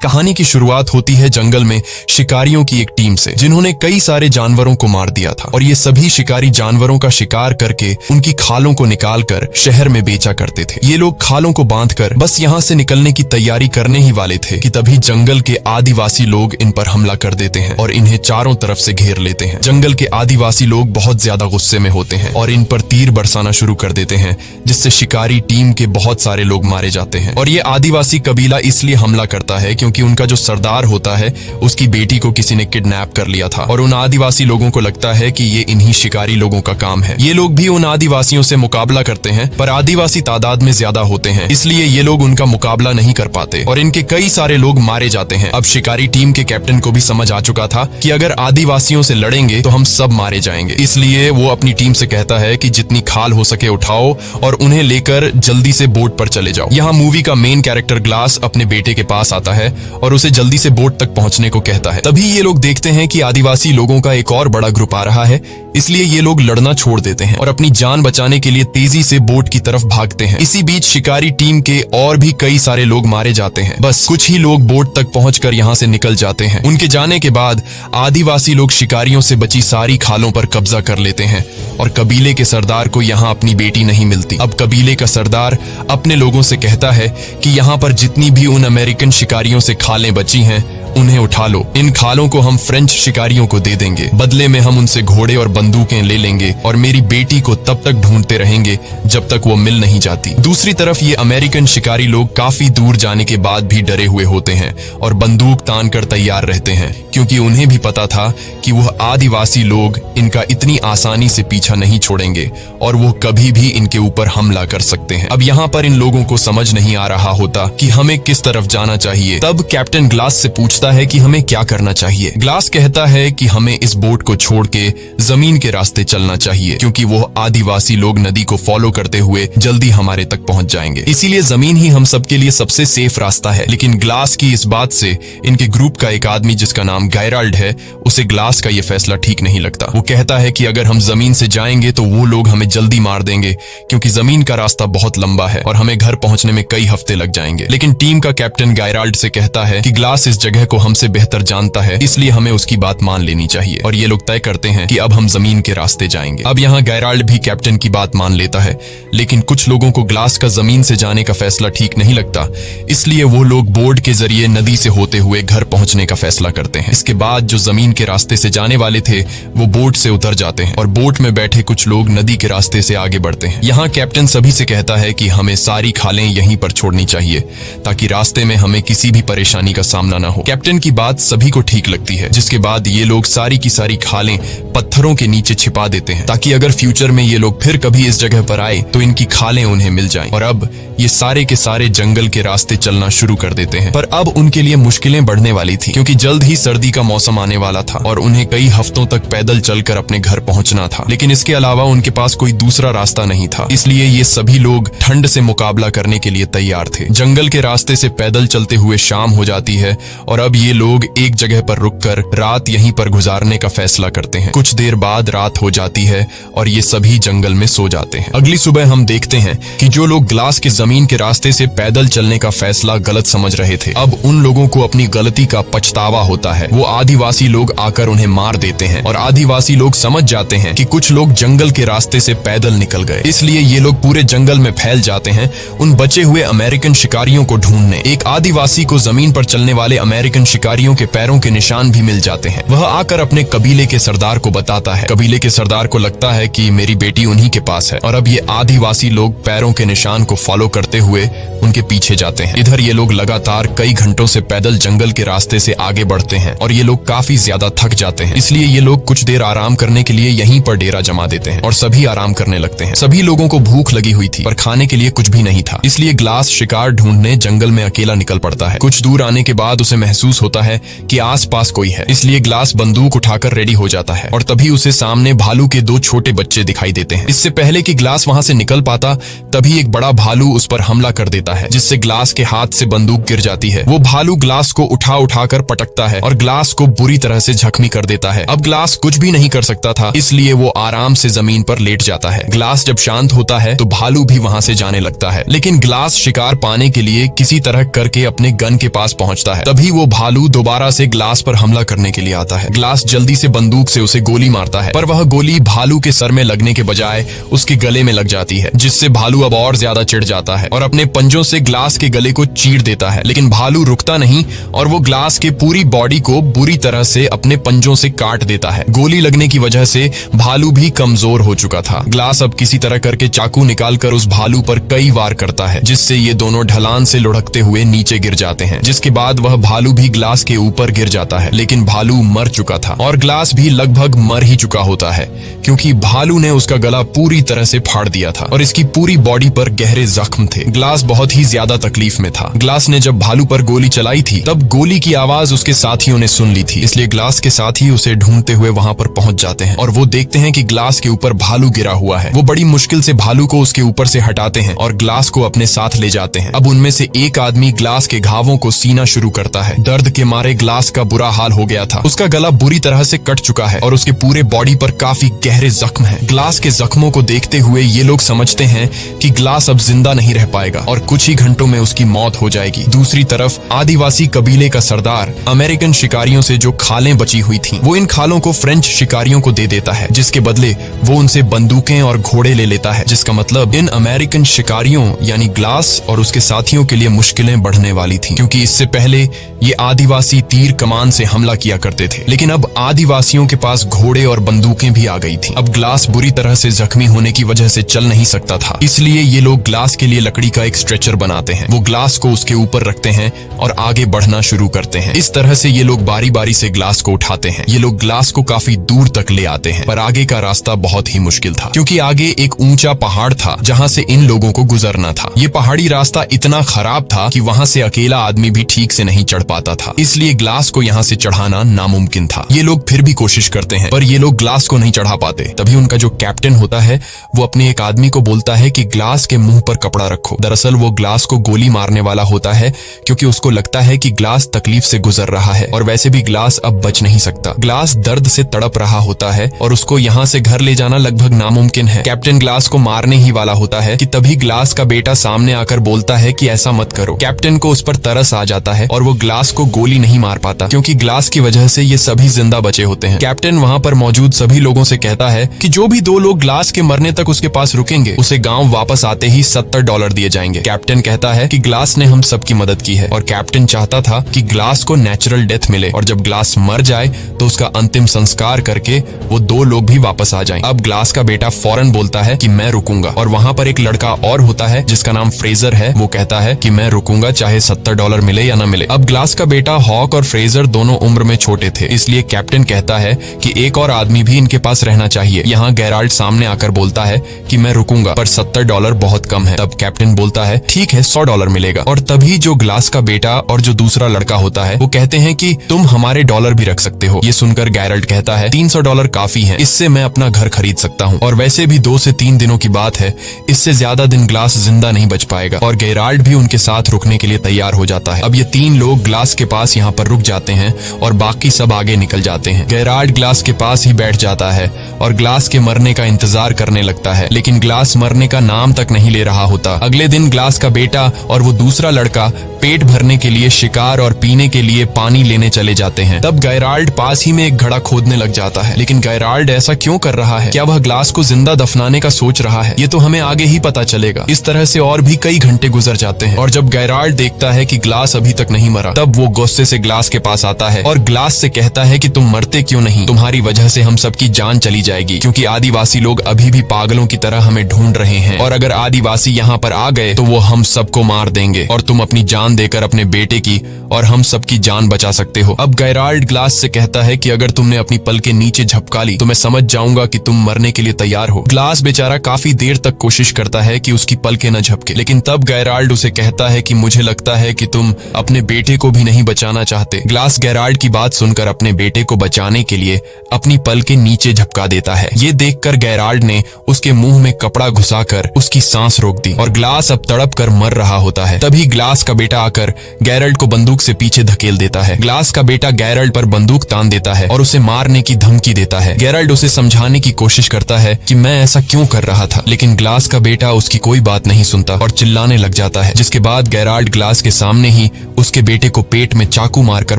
कहानी की शुरुआत होती है जंगल में शिकारियों की एक टीम से, जिन्होंने कई सारे जानवरों को मार दिया था और ये सभी शिकारी जानवरों का शिकार करके उनकी खालों को निकालकर शहर में बेचा करते थे। ये लोग खालों को बांधकर बस यहाँ से निकलने की तैयारी करने ही वाले थे कि तभी जंगल के आदिवासी लोग इन पर हमला कर देते हैं और इन्हें चारों तरफ से घेर लेते हैं। जंगल के आदिवासी लोग बहुत ज्यादा गुस्से में होते हैं और इन पर तीर बरसाना शुरू कर देते हैं, जिससे शिकारी टीम के बहुत सारे लोग मारे जाते हैं। और ये आदिवासी कबीला इसलिए हमला करता है क्योंकि उनका जो सरदार होता है उसकी बेटी को किसी ने किडनैप कर लिया था और उन आदिवासी लोगों को लगता है कि ये इन्हीं शिकारी लोगों का काम है। ये लोग भी उन आदिवासियों से मुकाबला करते हैं, पर आदिवासी तादाद में ज्यादा होते हैं, इसलिए ये लोग उनका मुकाबला नहीं कर पाते और इनके कई सारे लोग मारे जाते हैं। अब शिकारी टीम के कैप्टन को भी समझ आ चुका था कि अगर आदिवासियों से लड़ेंगे तो हम सब मारे जाएंगे, इसलिए वो अपनी टीम से कहता है कि जितनी खाल हो सके उठाओ और उन्हें लेकर जल्दी से बोट पर चले जाओ। यहाँ मूवी का मेन कैरेक्टर ग्लास अपने बेटे के पास आता है और उसे जल्दी से बोट तक पहुंचने को कहता है। तभी ये लोग देखते हैं कि आदिवासी लोगों का एक और बड़ा ग्रुप आ रहा है, इसलिए ये लोग लड़ना छोड़ देते हैं और अपनी जान बचाने के लिए तेजी से बोट की तरफ भागते हैं। इसी बीच शिकारी टीम के और भी कई सारे लोग मारे जाते हैं। बस कुछ ही लोग बोट तक पहुंचकर यहाँ से निकल जाते हैं। उनके जाने के बाद आदिवासी लोग शिकारियों से बची सारी खालों पर कब्जा कर लेते हैं और कबीले के सरदार को यहाँ अपनी बेटी नहीं मिलती। अब कबीले का सरदार अपने लोगों से कहता है कि यहाँ पर जितनी भी उन अमेरिकन शिकारियों से खालें बची हैं उन्हें उठा लो। इन खालों को हम फ्रेंच शिकारियों को दे देंगे, बदले में हम उनसे घोड़े और बंदूकें ले लेंगे और मेरी बेटी को तब तक ढूंढते रहेंगे जब तक वो मिल नहीं जाती। दूसरी तरफ ये अमेरिकन शिकारी लोग काफी दूर जाने के बाद भी डरे हुए होते हैं और बंदूक तान कर तैयार रहते हैं, क्योंकि उन्हें भी पता था कि वह आदिवासी लोग इनका इतनी आसानी से पीछा नहीं छोड़ेंगे और वो कभी भी इनके ऊपर हमला कर सकते हैं। अब यहाँ पर इन लोगों को समझ नहीं आ रहा होता कि हमें किस तरफ जाना चाहिए। तब कैप्टन ग्लास से पूछता है कि हमें क्या करना चाहिए। ग्लास कहता है कि हमें इस बोट को छोड़ के जमीन के रास्ते चलना चाहिए, क्योंकि वो आदिवासी लोग नदी को फॉलो करते हुए जल्दी हमारे तक पहुंच जाएंगे, इसीलिए जमीन ही हम सबके लिए सबसे सेफ रास्ता है। लेकिन ग्लास की इस बात से इनके ग्रुप का एक आदमी जिसका नाम गैराल्ड है, उसे ग्लास का ये फैसला ठीक नहीं लगता। वो कहता है कि अगर हम जमीन से जाएंगे तो वो लोग हमें जल्दी मार देंगे, क्योंकि जमीन का रास्ता बहुत लंबा है और हमें घर पहुंचने में कई हफ्ते लग जाएंगे। लेकिन टीम का कैप्टन गैराल्ड से कहता है कि ग्लास इस जगह को हमसे बेहतर जानता है, इसलिए हमें उसकी बात मान लेनी चाहिए और ये लोग तय करते हैं कि अब हम जमीन के रास्ते जाएंगे। अब यहाँ गैराल्ड भी कैप्टन की बात मान लेता है, लेकिन कुछ लोगों को ग्लास का जमीन से जाने का फैसला ठीक नहीं लगता, इसलिए वो लोग बोट के जरिए नदी से होते हुए घर पहुंचने का फैसला करते हैं। इसके बाद जो जमीन के रास्ते से जाने वाले थे वो बोट से उतर जाते हैं और बोट में बैठे कुछ लोग नदी के रास्ते से आगे बढ़ते हैं। यहाँ कैप्टन सभी से कहता है कि हमें सारी खालें यहीं पर छोड़नी चाहिए ताकि रास्ते में हमें किसी भी परेशानी का सामना न हो। कैप्टन की बात सभी को ठीक लगती है, जिसके बाद ये लोग सारी की सारी खालें पत्थरों के नीचे छिपा देते हैं ताकि अगर फ्यूचर में ये लोग फिर कभी इस जगह पर आए तो इनकी खालें उन्हें मिल जाएं। और अब ये सारे के सारे जंगल के रास्ते चलना शुरू कर देते हैं, पर अब उनके लिए मुश्किलें बढ़ने वाली थी, क्योंकि जल्द ही सर्दी का मौसम आने वाला था और उन्हें कई हफ्तों तक पैदल चलकर अपने घर पहुंचना था। लेकिन इसके अलावा उनके पास कोई दूसरा रास्ता नहीं था, इसलिए ये सभी लोग ठंड से मुकाबला करने के लिए तैयार थे। जंगल के रास्ते से पैदल चलते हुए शाम हो जाती है और अब ये लोग एक जगह पर रुककर रात यहीं पर गुजारने का फैसला करते हैं। कुछ देर बाद रात हो जाती है और ये सभी जंगल में सो जाते हैं। अगली सुबह हम देखते हैं कि जो लोग ग्लास के जमीन के रास्ते से पैदल चलने का फैसला गलत समझ रहे थे, अब उन लोगों को अपनी गलती का पछतावा होता है। वो आदिवासी लोग आकर उन्हें मार देते हैं और आदिवासी लोग समझ जाते हैं कि कुछ लोग जंगल के रास्ते से पैदल निकल गए, इसलिए ये लोग पूरे जंगल में फैल जाते हैं उन बचे हुए अमेरिकन शिकारियों को ढूंढने। एक आदिवासी को जमीन पर चलने वाले अमेरिकन शिकारियों के पैरों के निशान भी मिल जाते हैं। वह आकर अपने कबीले के सरदार को बताता है। कबीले के सरदार को लगता है कि मेरी बेटी उन्हीं के पास है और अब ये आदिवासी लोग पैरों के निशान को फॉलो करते हुए उनके पीछे जाते हैं। इधर ये लोग लगातार कई घंटों से पैदल जंगल के रास्ते से आगे बढ़ते हैं और ये लोग काफी ज्यादा थक जाते हैं, इसलिए ये लोग कुछ देर आराम करने के लिए यहीं पर डेरा जमा देते हैं और सभी आराम करने लगते हैं। सभी लोगों को भूख लगी हुई थी पर खाने के लिए कुछ भी नहीं था, इसलिए ग्लास शिकार ढूंढने जंगल में अकेला निकल पड़ता है। कुछ दूर आने के बाद उसे महसूस होता है कि आसपास कोई है, इसलिए ग्लास बंदूक उठाकर रेडी हो जाता है और तभी उसे सामने भालू के दो छोटे बच्चे दिखाई देते हैं। इससे पहले कि ग्लास वहां से निकल पाता, तभी एक बड़ा भालू उस पर हमला कर देता है, जिससे ग्लास के हाथ से बंदूक गिर जाती है। वो भालू ग्लास को उठा उठाकर पटकता है और ग्लास को बुरी तरह से जख्मी कर देता है। अब ग्लास कुछ भी नहीं कर सकता था, इसलिए वो आराम से जमीन पर लेट जाता है। ग्लास जब शांत होता है तो भालू भी वहां से जाने लगता है, लेकिन ग्लास शिकार पाने के लिए किसी तरह करके अपने गन के पास पहुंचता है। तभी वो भालू दोबारा से ग्लास पर हमला करने के लिए आता है। ग्लास जल्दी से बंदूक से उसे गोली मारता है, पर वह गोली भालू के सर में लगने के बजाय उसके गले में लग जाती है, जिससे भालू अब और ज्यादा चिढ़ जाता है और अपने पंजों से ग्लास के गले को चीर देता है। लेकिन भालू रुकता नहीं और वो ग्लास के पूरी बॉडी को बुरी तरह से अपने पंजों से काट देता है। गोली लगने की वजह से भालू भी कमजोर हो चुका था। ग्लास अब किसी तरह करके चाकू निकालकर उस भालू पर कई वार करता है, जिससे ये दोनों ढलान से लुढ़कते हुए नीचे गिर जाते हैं, जिसके बाद वह भालू भी ग्लास के ऊपर गिर जाता है। लेकिन भालू मर चुका था और ग्लास भी लगभग मर ही चुका होता है, क्योंकि भालू ने उसका गला पूरी तरह से फाड़ दिया था और इसकी पूरी बॉडी पर गहरे जख्म थे। ग्लास बहुत ही ज्यादा तकलीफ में था। ग्लास ने जब भालू पर गोली चलाई थी तब गोली की आवाज उसके साथियों ने सुन ली थी, इसलिए ग्लास के साथी उसे ढूंढते हुए वहां पर पहुंच जाते हैं और वो देखते हैं कि ग्लास के ऊपर भालू गिरा हुआ है। वो बड़ी मुश्किल से भालू को उसके ऊपर से हटाते हैं और ग्लास को अपने साथ ले जाते हैं। अब उनमें से एक आदमी ग्लास के घावों को सीना शुरू करता है। दर्द के मारे ग्लास का बुरा हाल हो गया था। उसका गला बुरी तरह से कट चुका है और उसके पूरे बॉडी पर काफी गहरे जख्म हैं। ग्लास के जख्मों को देखते हुए ये लोग समझते हैं कि ग्लास अब जिंदा नहीं रह पाएगा और कुछ ही घंटों में उसकी मौत हो जाएगी। दूसरी तरफ आदिवासी कबीले का सरदार अमेरिकन शिकारियों से जो खालें बची हुई थीं, वो इन खालों को फ्रेंच शिकारियों को दे देता है, जिसके बदले वो उनसे बंदूकें और घोड़े ले लेता है, जिसका मतलब इन अमेरिकन शिकारियों यानी ग्लास और उसके साथियों के लिए मुश्किलें बढ़ने वाली थीं, क्योंकि इससे पहले ये आदिवासी तीर कमान से हमला किया करते थे, लेकिन अब आदिवासियों के पास घोड़े और बंदूकें भी आ गई थीं। अब ग्लास बुरी तरह से जख्मी होने की वजह से चल नहीं सकता था, इसलिए ये लोग ग्लास के लिए लकड़ी का एक स्ट्रेचर बनाते हैं। वो ग्लास को उसके ऊपर रखते हैं और आगे बढ़ना शुरू करते हैं। इस तरह से ये लोग बारी बारी से ग्लास को उठाते हैं। ये लोग ग्लास को काफी दूर तक ले आते हैं, पर आगे का रास्ता बहुत ही मुश्किल था, क्योंकि आगे एक ऊंचा पहाड़ था जहां से इन लोगों को गुजरना था। ये पहाड़ी रास्ता इतना खराब था कि वहां से अकेला आदमी भी ठीक से नहीं चढ़ पाता था, इसलिए ग्लास को यहाँ से चढ़ाना नामुमकिन था। ये लोग फिर भी कोशिश करते हैं, पर ये लोग ग्लास को नहीं चढ़ा पाते। तभी उनका जो कैप्टन होता है वो अपने एक आदमी को बोलता है कि ग्लास के मुंह पर कपड़ा रखो। दरअसल वो ग्लास को गोली मारने वाला होता है, क्योंकि उसको लगता है कि ग्लास तकलीफ से गुजर रहा है और वैसे भी ग्लास अब बच नहीं सकता। ग्लास दर्द से तड़प रहा होता है और उसको यहाँ से घर ले जाना लगभग नामुमकिन है। कैप्टन ग्लास को मारने ही वाला होता है कि तभी ग्लास का बेटा सामने आकर बोलता है कि ऐसा मत करो। कैप्टन को उस पर तरस आ जाता है और वो ग्लास को गोली नहीं मार पाता, क्योंकि ग्लास की वजह से ये सभी जिंदा बचे होते हैं। कैप्टन वहाँ पर मौजूद सभी लोगों से कहता है कि जो भी 2 लोग ग्लास के मरने तक उसके पास रुकेंगे उसे गांव वापस आते ही $70 दिए जाएंगे। कैप्टन कहता है कि ग्लास ने हम सबकी मदद की है और कैप्टन चाहता था कि ग्लास को नेचुरल डेथ मिले और जब ग्लास मर जाए तो उसका अंतिम संस्कार करके वो 2 लोग भी वापस आ जाएं। अब ग्लास का बेटा फौरन बोलता है कि मैं रुकूंगा और वहाँ पर एक लड़का और होता है जिसका नाम फ्रेजर है। वो कहता है कि मैं रुकूंगा चाहे $70 मिले या ना मिले। अब ग्लास का बेटा हॉक और फ्रेजर दोनों उम्र में छोटे थे, इसलिए कैप्टन कहता है कि एक और आदमी भी इनके पास रहना चाहिए। यहाँ गेराल्ड सामने आकर बोलता है कि मैं रुकूंगा पर $70 बहुत कम है। तब कैप्टन बोलता है ठीक है $100 मिलेगा। और तभी जो ग्लास का बेटा और जो दूसरा लड़का होता है वो कहते हैं कि तुम हमारे डॉलर भी रख सकते हो। ये सुनकर गेराल्ड कहता है $300 काफी है, इससे मैं अपना घर खरीद सकता हूँ और वैसे भी 2 से 3 दिनों की बात है, इससे ज्यादा दिन ग्लास जिंदा नहीं बच पाएगा। और गेराल्ड भी उनके साथ रुकने के लिए तैयार हो जाता है। अब ये 3 लोग ग्लास के पास यहाँ पर रुक जाते हैं और बाकी सब आगे निकल जाते हैं। गेराल्ड ग्लास के पास ही बैठ जाता है और ग्लास के मरने का इंतजार करने लगता है, लेकिन ग्लास मरने का नाम तक नहीं ले रहा होता। अगले दिन ग्लास का बेटा और वो दूसरा लड़का पेट भरने के लिए शिकार और पीने के लिए पानी लेने चले जाते हैं। तब गेराल्ड पास ही में एक घड़ा खोदने लग जाता है, लेकिन गेराल्ड ऐसा क्यों कर रहा है? क्या वह ग्लास को जिंदा दफनाने का सोच रहा है? ये तो हमें आगे ही पता चलेगा। इस तरह से और भी कई घंटे गुजर जाते हैं और जब गेराल्ड देखता है कि ग्लास अभी तक नहीं मरा, तब वो गुस्से से ग्लास के पास आता है और ग्लास से कहता है कि तुम मरते क्यों नहीं? तुम्हारी वजह से हम सबकी जान चली जाएगी, क्योंकि आदिवासी लोग अभी भी पागलों की तरह हमें ढूंढ रहे हैं और अगर आदिवासी यहाँ पर आ गए तो वो हम सबको मार देंगे और तुम अपनी जान देकर अपने बेटे की और हम सबकी जान बचा सकते हो। अब गेराल्ड ग्लास से कहता है कि अगर तुमने अपनी पल के नीचे झपका ली तो मैं समझ जाऊंगा कि तुम मरने के लिए तैयार हो। ग्लास बेचारा काफी देर तक कोशिश करता है कि उसकी पलकें न झपके, लेकिन तब गेराल्ड उसे कहता है कि मुझे लगता है कि तुम अपने बेटे को भी नहीं बचाना चाहते। ग्लास गेराल्ड की बात सुनकर अपने बेटे को बचाने के लिए अपनी पल के नीचे झपका देता है। ये देखकर गेराल्ड ने उसके मुंह में कपड़ा घुसाकर उसकी सांस रोक दी और और ग्लास अब तड़प कर मर रहा होता है। तभी ग्लास का बेटा आकर गैरल्ट को बंदूक से पीछे धकेल देता है। ग्लास का बेटा गैरल्ट पर बंदूक तान देता है और उसे मारने की धमकी देता है। गैरल्ट उसे समझाने की कोशिश करता है कि मैं ऐसा क्यों कर रहा था, लेकिन ग्लास का बेटा उसकी कोई बात नहीं सुनता और चिल्लाने लग जाता है, जिसके बाद गैराल्ट ग्लास के सामने ही उसके बेटे को पेट में चाकू मारकर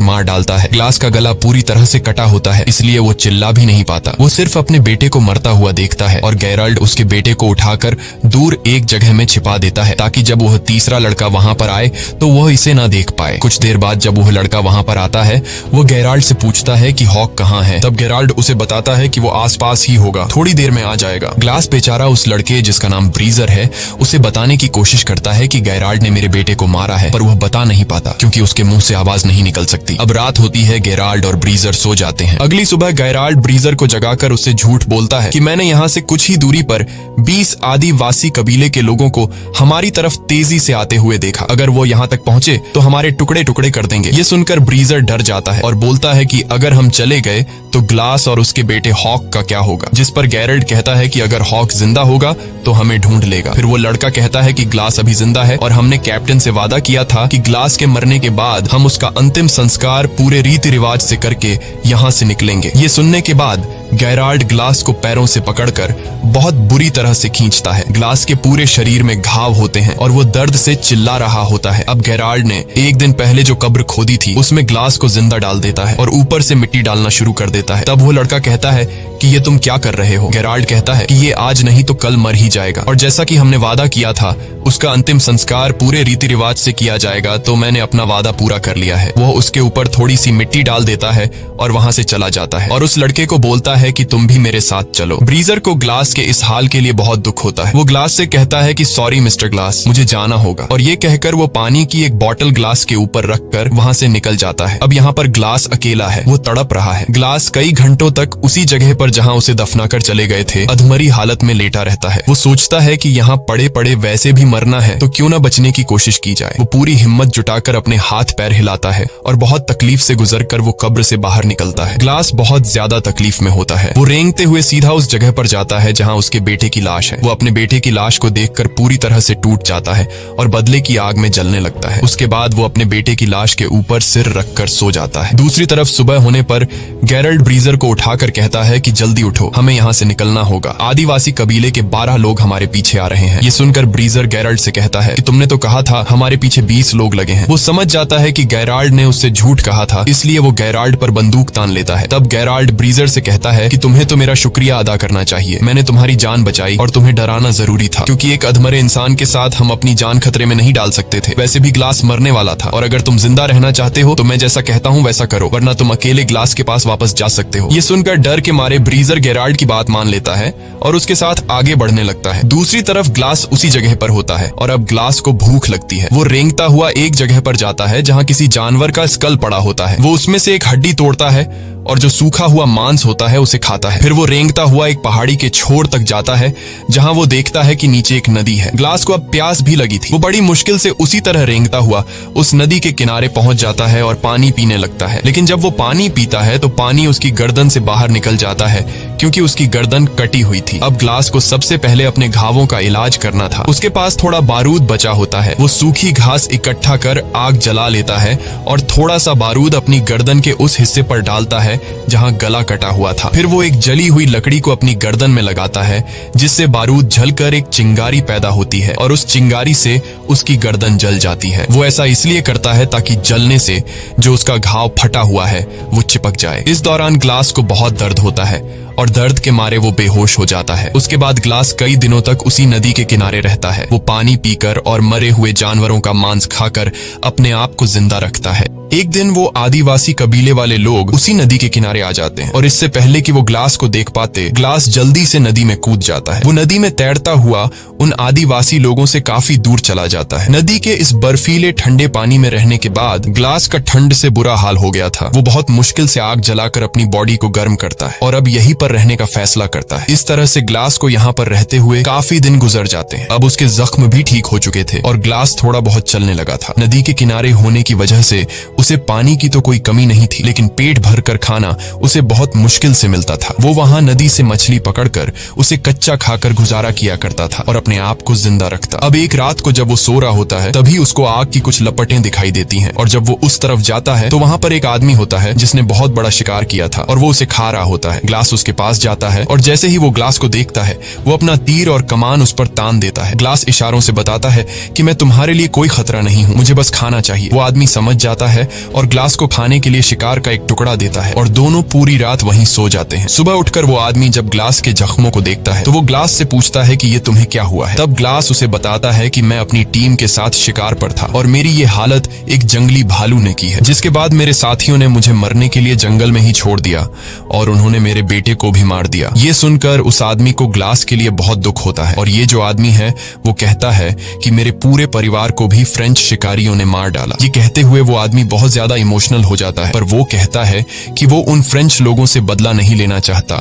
मार डालता है। ग्लास का गला पूरी तरह से कटा होता है, इसलिए वो चिल्ला भी नहीं पाता। वो सिर्फ अपने बेटे को मरता हुआ देखता है और गैराल्ट उसके बेटे को उठाकर दूर एक जगह में छिपा देता है, ताकि जब वह तीसरा लड़का वहां पर आए तो वह इसे ना देख पाए। कुछ देर बाद जब वह लड़का वहां पर आता है, वो गैराल्ट से पूछता है कि हॉक कहाँ है। तब गैराल्ट उसे बताता है कि वो आसपास ही होगा, थोड़ी देर में आ जाएगा। ग्लास बेचारा उस लड़के जिसका नाम ब्रीजर है उसे बताने की कोशिश करता है कि गैराल्ट ने मेरे बेटे को मारा है, पर वह बता नहीं पाता क्योंकि उसके मुंह से आवाज नहीं निकल सकती। अब रात होती है, गैराल्ट और ब्रीजर सो जाते हैं। अगली सुबह गैराल्ट ब्रीजर को जगाकर उससे झूठ बोलता है कि मैंने यहाँ से कुछ ही दूरी पर 20 आदिवासी कबीले के लोगों को हमारी तरफ तेजी से आते हुए देखा। अगर वो यहाँ तक पहुंचे तो हमारे टुकड़े टुकड़े कर देंगे। ये सुनकर ब्रीजर डर जाता है और बोलता है कि अगर हम चले गए तो ग्लास और उसके बेटे हॉक का क्या होगा। जिस पर गैरल्ट कहता है कि अगर हॉक जिंदा होगा तो हमें ढूंढ लेगा। फिर वो लड़का कहता है कि ग्लास अभी जिंदा है और हमने कैप्टन से वादा किया था कि ग्लास के मरने के बाद हम उसका अंतिम संस्कार पूरे रीति रिवाज से करके यहाँ से निकलेंगे। ये सुनने के बाद गैराल्ट ग्लास को पैरों से पकड़कर बहुत बुरी तरह से खींचता है। ग्लास के पूरे शरीर में घाव होते हैं और वो दर्द से चिल्ला रहा होता है। अब गैराल्ट ने एक दिन पहले जो कब्र खोदी थी उसमें ग्लास को जिंदा डाल देता है और ऊपर से मिट्टी डालना शुरू कर देता है। तब वो लड़का कहता है कि ये तुम क्या कर रहे हो। गैराल्ट कहता है कि ये आज नहीं तो कल मर ही जाएगा और जैसा कि हमने वादा किया था उसका अंतिम संस्कार पूरे रीति रिवाज से किया जाएगा, तो मैंने अपना वादा पूरा कर लिया है। वो उसके ऊपर थोड़ी सी मिट्टी डाल देता है और वहां से चला जाता है और उस लड़के को बोलता है कि तुम भी मेरे साथ चलो। ब्रीजर को ग्लास के इस हाल के लिए बहुत दुख होता है। वो ग्लास से कहता है कि सॉरी मिस्टर ग्लास, मुझे जाना होगा, और ये कहकर वो पानी की एक बॉटल ग्लास के ऊपर रखकर वहां से निकल जाता है। अब यहाँ पर ग्लास अकेला है, वो तड़प रहा है। ग्लास कई घंटों तक उसी जगह पर जहाँ उसे दफनाकर चले गए थे अधमरी हालत में लेटा रहता है। वो सोचता है कि यहाँ पड़े पड़े वैसे भी मरना है तो क्यों ना बचने की कोशिश की जाए। वो पूरी हिम्मत जुटाकर अपने हाथ पैर हिलाता है और बहुत तकलीफ से गुजरकर वो कब्र से बाहर निकलता है। ग्लास बहुत ज्यादा तकलीफ में होता है। वो रेंगते हुए सीधा उस जगह पर जाता है जहाँ उसके बेटे की लाश है। वो अपने बेटे की लाश को देखकर पूरी तरह से टूट जाता है और बदले की आग में जलने लगता है। उसके बाद वो अपने बेटे की लाश के ऊपर सिर रखकर सो जाता है। दूसरी तरफ सुबह होने पर गैरल्ट ब्रीजर को उठाकर कहता है कि जल्दी उठो, हमें यहाँ से निकलना होगा। आदिवासी कबीले के 12 लोग हमारे पीछे आ रहे हैं। ये सुनकर ब्रीजर गैरल्ट से कहता है कि तुमने तो कहा था हमारे पीछे 20 लोग लगे हैं। वो समझ जाता है कि गैराल्ट ने उससे झूठ कहा था, इसलिए वो गैराल्ट पर बंदूक तान लेता है। तब गैराल्ट ब्रीजर से कहता है कि तुम्हें तो मेरा शुक्रिया अदा करना चाहिए। मैंने तुम्हारी जान बचाई और तुम्हें डराना जरूरी था, क्योंकि एक अधमरे इंसान के साथ हम अपनी जान खतरे में नहीं डाल सकते थे। वैसे भी ग्लास मरने वाला था और अगर तुम जिंदा रहना चाहते हो तो मैं जैसा कहता हूँ वैसा करो, वरना तुम अकेले ग्लास के पास वापस जा सकते हो। ये सुनकर डर के मारे ब्रीजर गैराल्ट की बात मान लेता है और उसके साथ आगे बढ़ने लगता है। दूसरी तरफ ग्लास उसी जगह पर होता है और अब ग्लास को भूख लगती है। वो रेंगता हुआ एक जगह पर जाता है जहाँ किसी जानवर का स्कल पड़ा होता है। वो उसमें से एक हड्डी तोड़ता है और जो सूखा हुआ मांस होता है उसे खाता है। फिर वो रेंगता हुआ एक पहाड़ी के छोर तक जाता है जहां वो देखता है कि नीचे एक नदी है। ग्लास को अब प्यास भी लगी थी। वो बड़ी मुश्किल से उसी तरह रेंगता हुआ उस नदी के किनारे पहुंच जाता है और पानी पीने लगता है। लेकिन जब वो पानी पीता है तो पानी उसकी गर्दन से बाहर निकल जाता है क्योंकि उसकी गर्दन कटी हुई थी। अब ग्लास को सबसे पहले अपने घावों का इलाज करना था। उसके पास थोड़ा बारूद बचा होता है। वो सूखी घास इकट्ठा कर आग जला लेता है और थोड़ा सा बारूद अपनी गर्दन के उस हिस्से पर डालता है जहां गला कटा हुआ था। फिर वो एक जली हुई लकड़ी को अपनी गर्दन में लगाता है जिससे बारूद जलकर एक चिंगारी पैदा होती है और उस चिंगारी से उसकी गर्दन जल जाती है। वो ऐसा इसलिए करता है ताकि जलने से जो उसका घाव फटा हुआ है वो चिपक जाए। इस दौरान ग्लास को बहुत दर्द होता है और दर्द के मारे वो बेहोश हो जाता है। उसके बाद ग्लास कई दिनों तक उसी नदी के किनारे रहता है। वो पानी पीकर और मरे हुए जानवरों का मांस खाकर अपने आप को जिंदा रखता है। एक दिन वो आदिवासी कबीले वाले लोग उसी नदी के किनारे आ जाते हैं और इससे पहले कि वो ग्लास को देख पाते, ग्लास जल्दी से नदी में कूद जाता है। वो नदी में तैरता हुआ उन आदिवासी लोगों से काफी दूर चला जाता है। नदी के इस बर्फीले ठंडे पानी में रहने के बाद ग्लास का ठंड से बुरा हाल हो गया था। वो बहुत मुश्किल से आग जलाकर अपनी बॉडी को गर्म करता है और अब यहीं पर रहने का फैसला करता है। इस तरह से ग्लास को यहाँ पर रहते हुए काफी दिन गुजर जाते हैं। अब उसके जख्म भी ठीक हो चुके थे और ग्लास थोड़ा बहुत चलने लगा था। नदी के किनारे होने की वजह से उसे पानी की तो कोई कमी नहीं थी, लेकिन पेट भरकर खाना उसे बहुत मुश्किल से मिलता था। वो वहां नदी से मछली पकड़कर उसे कच्चा खाकर गुजारा किया करता था और अपने आप को जिंदा रखता। अब एक रात को जब वो सो रहा होता है, तभी उसको आग की कुछ लपटें दिखाई देती हैं, और जब वो उस तरफ जाता है तो वहां पर एक आदमी होता है जिसने बहुत बड़ा शिकार किया था और वो उसे खा रहा होता है। ग्लास उसके पास जाता है और जैसे ही वो ग्लास को देखता है, वो अपना तीर और कमान उस पर तान देता है। ग्लास इशारों से बताता है कि मैं तुम्हारे लिए कोई खतरा नहीं हूँ, मुझे बस खाना चाहिए। वो आदमी समझ जाता है और ग्लास को खाने के लिए शिकार का एक टुकड़ा देता है और दोनों पूरी रात वहीं सो जाते हैं। सुबह उठकर वो आदमी जब ग्लास के जख्मों को देखता है तो वो ग्लास से पूछता है कि ये तुम्हें क्या हुआ है। तब ग्लास उसे बताता है कि मैं अपनी टीम के साथ शिकार पर था और मेरी ये हालत एक जंगली भालू ने की है, जिसके बाद मेरे साथियों ने मुझे मरने के लिए जंगल में ही छोड़ दिया और उन्होंने मेरे बेटे को भी मार दिया। ये सुनकर उस आदमी को ग्लास के लिए बहुत दुख होता है और ये जो आदमी है वो कहता है कि मेरे पूरे परिवार को भी फ्रेंच शिकारियों ने मार डाला। ये कहते हुए वो आदमी बहुत ज्यादा इमोशनल हो जाता है, पर वो कहता है कि वो उन फ्रेंच लोगों से बदला नहीं लेना चाहता,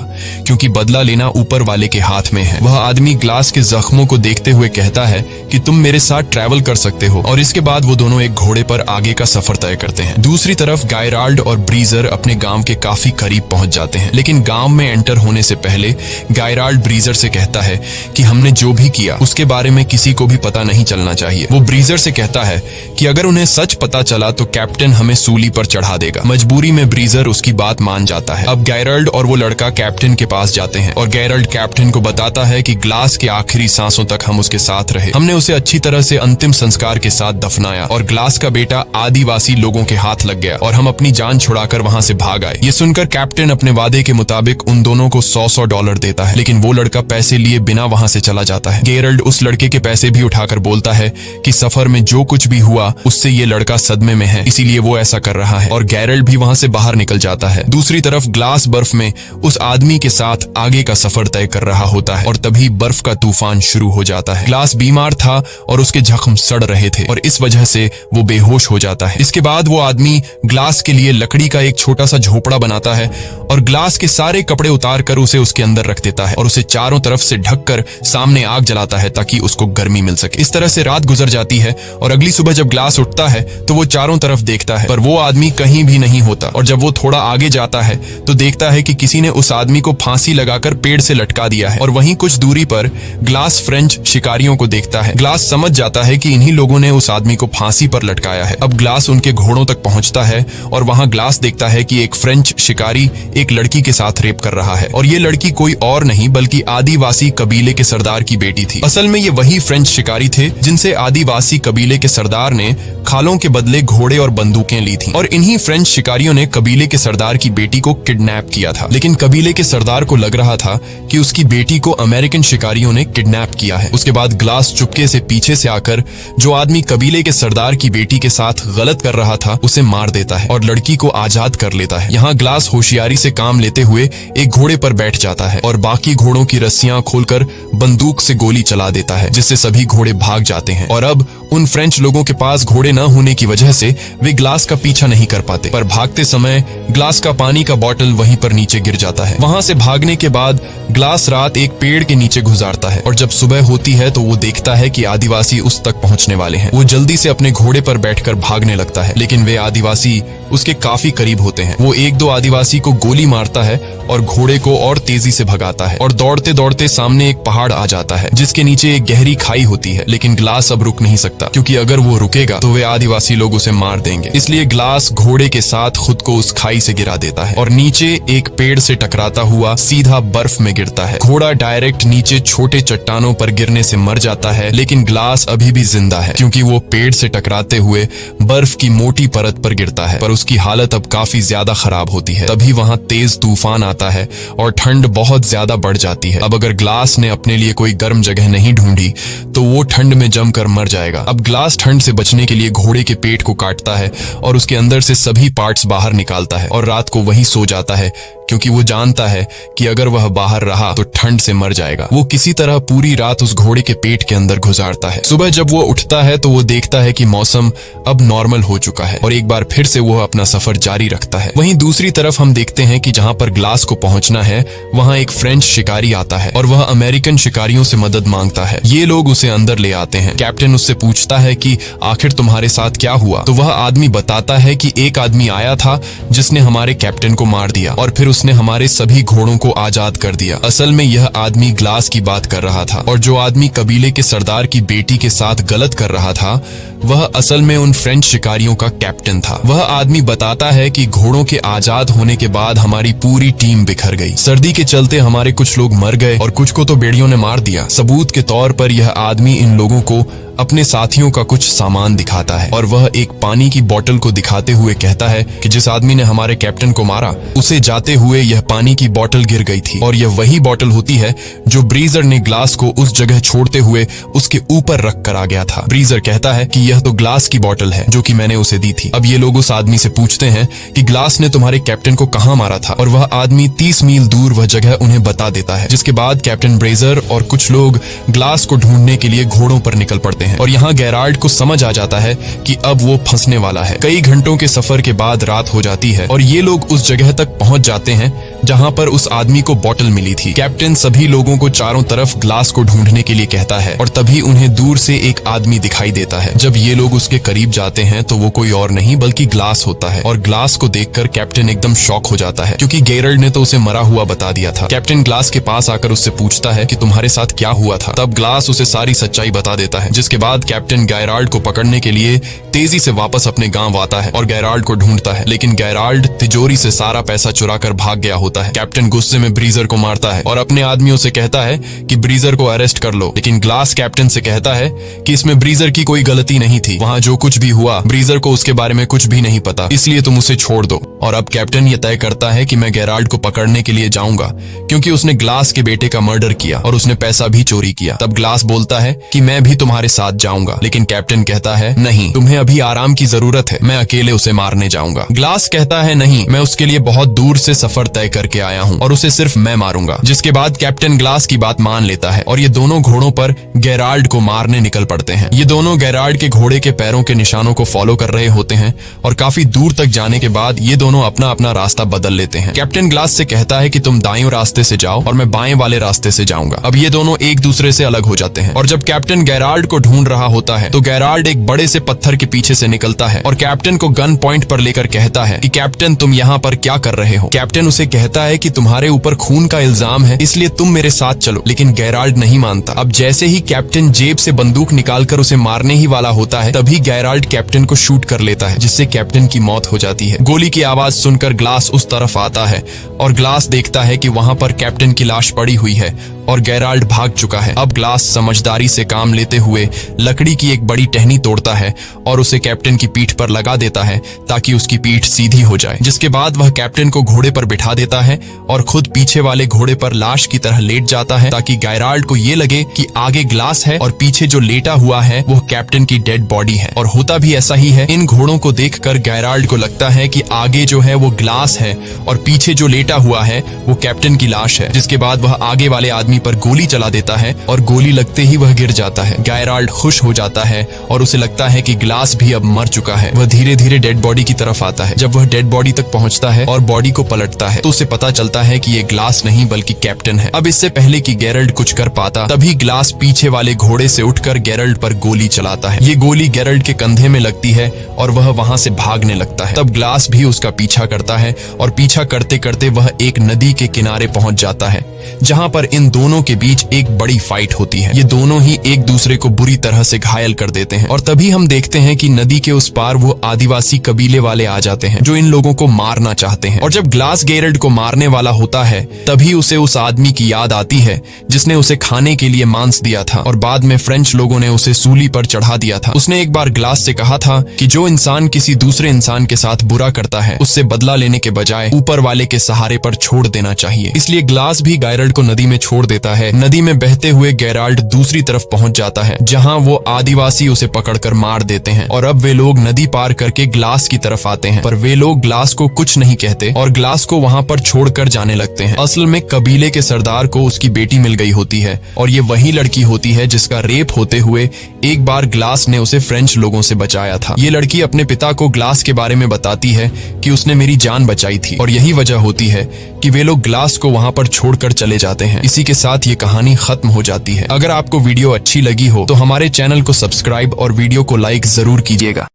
क्योंकि बदला लेना ऊपर वाले के हाथ में है। वह आदमी ग्लास के जख्मों को देखते हुए कहता है कि तुम मेरे साथ ट्रैवल कर सकते हो, और इसके बाद वो दोनों एक घोड़े पर आगे का सफर तय करते हैं। दूसरी तरफ गायराल्ड और ब्रीजर अपने गांव के काफी करीब पहुंच जाते हैं, लेकिन गांव में एंटर होने से पहले गायराल्ड ब्रीजर से कहता है कि हमने जो भी किया उसके बारे में किसी को भी पता नहीं चलना चाहिए। वो ब्रीजर से कहता है कि अगर उन्हें सच पता चला तो कैप्टन हमें सूली पर चढ़ा देगा। मजबूरी में ब्रीजर उसकी बात मान जाता है। अब गायराल्ड और वो लड़का कैप्टन के पास जाते हैं और गायराल्ड कैप्टन को बताता है कि ग्लास के आखिरी सांसों तक हम उसके साथ रहे, हमने उसे अच्छी तरह से अंतिम संस्कार के साथ दफनाया और ग्लास का बेटा आदिवासी लोगों के हाथ लग गया और हम अपनी जान छुड़ाकर वहां से भाग आए। ये सुनकर कैप्टन अपने वादे के मुताबिक उन दोनों को $100 देता है, लेकिन वो लड़का पैसे लिए बिना वहां से चला जाता है। गेरल्ड उस लड़के के पैसे भी उठाकर बोलता है कि सफर में जो कुछ भी हुआ उससे ये लड़का सदमे में है, इसीलिए वो ऐसा कर रहा है, और गेरल्ड भी वहां से बाहर निकल जाता है। दूसरी तरफ ग्लास बर्फ में उस आदमी के साथ आगे का सफर तय कर रहा होता है और तभी बर्फ का तूफान शुरू हो जाता है। ग्लास बीमार था और उसके जख्म सड़ रहे थे और इस वजह से वो बेहोश हो जाता है। इसके बाद वो आदमी ग्लास के लिए लकड़ी का एक छोटा सा झोपड़ा बनाता है और ग्लास के सारे कपड़े उतार कर उसे उसके अंदर रख देता है और उसे चारों तरफ से ढककर सामने आग जलाता है ताकि उसको गर्मी मिल सके। इस तरह से रात गुजर जाती है और अगली सुबह जब ग्लास उठता है तो वो चारों तरफ देखता है, पर वो आदमी कहीं भी नहीं होता, और जब वो थोड़ा आगे जाता है तो देखता है कि किसी ने उस आदमी को फांसी लगाकर पेड़ से लटका दिया है। और वहीं कुछ दूरी पर ग्लास फ्रेंच शिकारियों को देखता है। ग्लास समझ जाता है कि इन्हीं लोगों ने उस आदमी को फांसी पर लटकाया है। अब ग्लास उनके घोड़ों तक पहुंचता है और वहां ग्लास देखता है कि एक फ्रेंच शिकारी एक लड़की के साथ रेप कर रहा है, और ये लड़की कोई और नहीं बल्कि आदिवासी कबीले के सरदार की बेटी थी। असल में ये वही फ्रेंच शिकारी थे जिनसे आदिवासी कबीले के सरदार ने खालों के बदले घोड़े और बंदूकें ली थी, और इन्हीं फ्रेंच शिकारियों ने कबीले के सरदार की बेटी को किडनैप किया था। लेकिन कबीले के सरदार को लग रहा था कि उसकी बेटी को अमेरिकन शिकारियों ने किडनैप किया है। उसके बाद ग्लास चुपके से पीछे से आकर जो आदमी कबीले के सरदार की बेटी के साथ गलत कर रहा था उसे मार देता है और लड़की को आजाद कर लेता है। यहाँ ग्लास होशियारी से काम लेते हुए एक घोड़े पर बैठ जाता है और बाकी घोड़ों की रस्सियां खोलकर बंदूक से गोली चला देता है, जिससे सभी घोड़े भाग जाते हैं। और अब उन फ्रेंच लोगों के पास घोड़े न होने की वजह से वे ग्लास का पीछा नहीं कर पाते, पर भागते समय ग्लास का पानी का बोतल वहीं पर नीचे गिर जाता है। वहां से भागने के बाद ग्लास रात एक पेड़ के नीचे गुजारता है और जब सुबह होती है तो वो देखता है कि आदिवासी उस तक पहुंचने वाले हैं। वो जल्दी से अपने घोड़े पर बैठकर भागने लगता है, लेकिन वे आदिवासी उसके काफी करीब होते हैं। वो एक दो आदिवासी को गोली मारता है और घोड़े को और तेजी से भगाता है और दौड़ते दौड़ते सामने एक पहाड़ आ जाता है जिसके नीचे एक गहरी खाई होती है। लेकिन ग्लास अब रुक नहीं सकता, क्योंकि अगर वो रुकेगा तो वे आदिवासी लोग उसे मार देंगे। इसलिए ग्लास घोड़े के साथ खुद को उस खाई से गिरा देता है और नीचे एक पेड़ से टकराता हुआ सीधा बर्फ में गिरता है। घोड़ा डायरेक्ट नीचे छोटे चट्टानों पर गिरने से मर जाता है, लेकिन ग्लास अभी भी जिंदा है क्योंकि वो पेड़ से टकराते हुए बर्फ की मोटी परत पर गिरता है, पर उसकी हालत अब काफी ज्यादा खराब होती है। तभी वहां तेज तूफान आता है और ठंड बहुत ज्यादा बढ़ जाती है। अब अगर ग्लास ने अपने लिए कोई गर्म जगह नहीं ढूंढी तो वो ठंड में जमकर मर जाएगा। अब ग्लास ठंड से बचने के लिए घोड़े के पेट को काटता है और उसके अंदर से सभी पार्ट्स बाहर निकालता है और रात को वहीं सो जाता है क्योंकि वो जानता है कि अगर वह बाहर रहा तो ठंड से मर जाएगा। वो किसी तरह पूरी रात उस घोड़े के पेट के अंदर गुजारता है। सुबह जब वो उठता है तो वो देखता है कि मौसम अब नॉर्मल हो चुका है और एक बार फिर से वो अपना सफर जारी रखता है। वहीं दूसरी तरफ हम देखते हैं कि जहां पर ग्लास को पहुंचना है वहां एक फ्रेंच शिकारी आता है और वह अमेरिकन शिकारियों से मदद मांगता है। ये लोग उसे अंदर ले आते हैं। कैप्टन उससे पूछता है कि आखिर तुम्हारे साथ क्या हुआ? तो वह आदमी बताता है कि एक आदमी आया था जिसने हमारे कैप्टन को मार दिया और फिर उसने हमारे सभी घोड़ों को आजाद कर दिया। असल में यह आदमी ग्लास की बात कर रहा था और जो आदमी कबीले के सरदार की बेटी के साथ गलत कर रहा था वह असल में उन फ्रेंच शिकारियों का कैप्टन था। वह आदमी बताता है कि घोड़ों के आजाद होने के बाद हमारी पूरी टीम बिखर गई। सर्दी के चलते हमारे कुछ लोग मर गए और कुछ को तो बेड़ियों ने मार दिया। सबूत के तौर पर यह आदमी इन लोगों को अपने साथियों का कुछ सामान दिखाता है और वह एक पानी की बोतल को दिखाते हुए कहता है कि जिस आदमी ने हमारे कैप्टन को मारा उसे जाते हुए यह पानी की बोतल गिर गई थी और यह वही बोतल होती है जो ब्रीजर ने ग्लास को उस जगह छोड़ते हुए उसके ऊपर रख कर आ गया था। ब्रीजर कहता है कि यह तो ग्लास की बोतल है जो कि मैंने उसे दी थी। अब ये लोग उस आदमी से पूछते हैं कि ग्लास ने तुम्हारे कैप्टन को कहाँ मारा था और वह आदमी 30 मील दूर वह जगह उन्हें बता देता है। जिसके बाद कैप्टन ब्रेजर और कुछ लोग ग्लास को ढूंढने के लिए घोड़ों पर निकल पड़ते हैं और यहाँ गेराल्ड को समझ आ जाता है कि अब वो फंसने वाला है। कई घंटों के सफर के बाद रात हो जाती है और ये लोग उस जगह तक पहुंच जाते हैं जहां पर उस आदमी को बोतल मिली थी। कैप्टन सभी लोगों को चारों तरफ ग्लास को ढूंढने के लिए कहता है और तभी उन्हें दूर से एक आदमी दिखाई देता है। जब ये लोग उसके करीब जाते हैं तो वो कोई और नहीं बल्कि ग्लास होता है और ग्लास को देखकर कैप्टन एकदम शॉक हो जाता है क्योंकि गेराल्ड ने तो उसे मरा हुआ बता दिया था। कैप्टन ग्लास के पास आकर उससे पूछता है कि तुम्हारे साथ क्या हुआ था। तब ग्लास उसे सारी सच्चाई बता देता है। जिसके बाद कैप्टन गेराल्ड को पकड़ने के लिए तेजी से वापस अपने गांव आता है और गेराल्ड को ढूंढता है, लेकिन गेराल्ड तिजोरी से सारा पैसा चुरा कर भाग गया होता है। कैप्टन गुस्से में ब्रीजर को मारता है और अपने आदमियों से कहता है कि ब्रीजर को अरेस्ट कर लो, लेकिन ग्लास कैप्टन से कहता है कि इसमें ब्रीजर की कोई गलती नहीं थी। वहां जो कुछ भी हुआ ब्रीजर को उसके बारे में कुछ भी नहीं पता, इसलिए तुम उसे छोड़ दो। और अब कैप्टन ये तय करता है कि मैं गेराल्ड को पकड़ने के लिए जाऊंगा क्योंकि उसने ग्लास के बेटे का मर्डर किया और उसने पैसा भी चोरी किया। तब ग्लास बोलता है कि मैं भी तुम्हारे साथ जाऊंगा, लेकिन कैप्टन कहता है नहीं, तुम्हें अभी आराम की जरूरत है, मैं अकेले उसे मारने जाऊंगा। ग्लास कहता है नहीं, मैं उसके लिए बहुत दूर से सफर तय करके आया हूँ और उसे सिर्फ मैं मारूंगा। जिसके बाद कैप्टन ग्लास की बात मान लेता है और ये दोनों घोड़ों पर गेराल्ड को मारने निकल पड़ते हैं। ये दोनों गेराल्ड के घोड़े के पैरों के निशानों को फॉलो कर रहे होते हैं और काफी दूर तक जाने के बाद ये दोनों अपना अपना रास्ता बदल लेते हैं। कैप्टन ग्लास से कहता है कि तुम दाएं रास्ते से जाओ और मैं बाएं वाले रास्ते से जाऊंगा। अब ये दोनों एक दूसरे से अलग हो जाते हैं और जब कैप्टन गेराल्ड को ढूंढ रहा होता है तो गेराल्ड एक बड़े से पत्थर के पीछे से निकलता है और कैप्टन को गन पॉइंट पर लेकर कहता है कि कैप्टन तुम यहाँ पर क्या कर रहे हो। कैप्टन उसे कहता है कि तुम्हारे ऊपर खून का इल्जाम है, इसलिए तुम मेरे साथ चलो, लेकिन गेराल्ड नहीं मानता। अब जैसे ही कैप्टन जेब से बंदूक निकालकर उसे मारने ही वाला होता है तभी गेराल्ड कैप्टन को शूट कर लेता है, जिससे कैप्टन की मौत हो जाती है। गोली की आवाज सुनकर ग्लास उस तरफ आता है और ग्लास देखता है कि वहां पर कैप्टन की लाश पड़ी हुई है और गेराल्ड भाग चुका है। अब ग्लास समझदारी से काम लेते हुए लकड़ी की एक बड़ी टहनी तोड़ता है और उसे कैप्टन की पीठ पर लगा देता है ताकि उसकी पीठ सीधी हो जाए। जिसके बाद वह कैप्टन को घोड़े पर बिठा देता है और खुद पीछे वाले घोड़े पर लाश की तरह लेट जाता है ताकि गेराल्ड को ये लगे कि आगे ग्लास है और पीछे जो लेटा हुआ है वो कैप्टन की डेड बॉडी है। और होता भी ऐसा ही है। इन घोड़ों को देखकर गेराल्ड को लगता है कि आगे जो है वो ग्लास है और पीछे जो लेटा हुआ है वो कैप्टन की लाश है। जिसके बाद वह आगे वाले आदमी पर गोली चला देता है और गोली लगते ही वह गिर जाता है। गेराल्ड खुश हो जाता है और उसे लगता है कि ग्लास भी अब मर चुका है। वह धीरे धीरे डेड बॉडी की तरफ आता है। जब वह डेड बॉडी तक पहुंचता है और बॉडी को पलटता है तो उसे पता चलता है कि ये ग्लास नहीं बल्कि कैप्टन है। अब इससे पहले कि गेराल्ड कुछ कर पाता तभी ग्लास पीछे वाले घोड़े से उठकर गेराल्ड पर गोली चलाता है। ये गोली गेराल्ड के कंधे में लगती है और वह वहां से भागने लगता है। तब ग्लास भी उसका पीछा करता है और पीछा करते करते वह एक नदी के किनारे पहुंच जाता है जहां पर इन दोनों के बीच एक बड़ी फाइट होती है। ये दोनों ही एक दूसरे को बुरी तरह से घायल कर देते हैं और तभी हम देखते हैं कि नदी के उस पार वो आदिवासी कबीले वाले आ जाते हैं जो इन लोगों को मारना चाहते हैं। और जब ग्लास गेराल्ड को मारने वाला होता है तभी उसे उस आदमी की याद आती है जिसने उसे खाने के लिए मांस दिया था और बाद में फ्रेंच लोगों ने उसे सूली पर चढ़ा दिया था। उसने एक बार ग्लास से कहा था कि जो इंसान किसी दूसरे इंसान के साथ बुरा करता है उससे बदला लेने के बजाय ऊपर वाले के सहारे पर छोड़ देना चाहिए। इसलिए ग्लास भी गेराल्ड को नदी में छोड़ देता है। नदी में बहते हुए गेराल्ट दूसरी तरफ पहुंच जाता है, जहां वो आदिवासी उसे पकड़कर मार देते हैं और अब वे लोग नदी पार करके ग्लास की तरफ आते हैं। पर वे लोग ग्लास को कुछ नहीं कहते और ग्लास को वहां पर छोड़कर जाने लगते हैं। असल में कबीले के सरदार को उसकी बेटी मिल गई होती है और ये वही लड़की होती है जिसका रेप होते हुए एक बार ग्लास ने उसे फ्रेंच लोगों से बचाया था। ये लड़की अपने पिता को ग्लास के बारे में बताती है कि उसने मेरी जान बचाई थी और यही वजह होती है कि वे लोग ग्लास को वहां पर छोड़कर चले जाते हैं। इसी के साथ ये कहानी खत्म हो जाती है। अगर आपको वीडियो अच्छी लगी हो तो हमारे चैनल को सब्सक्राइब और वीडियो को लाइक जरूर कीजिएगा।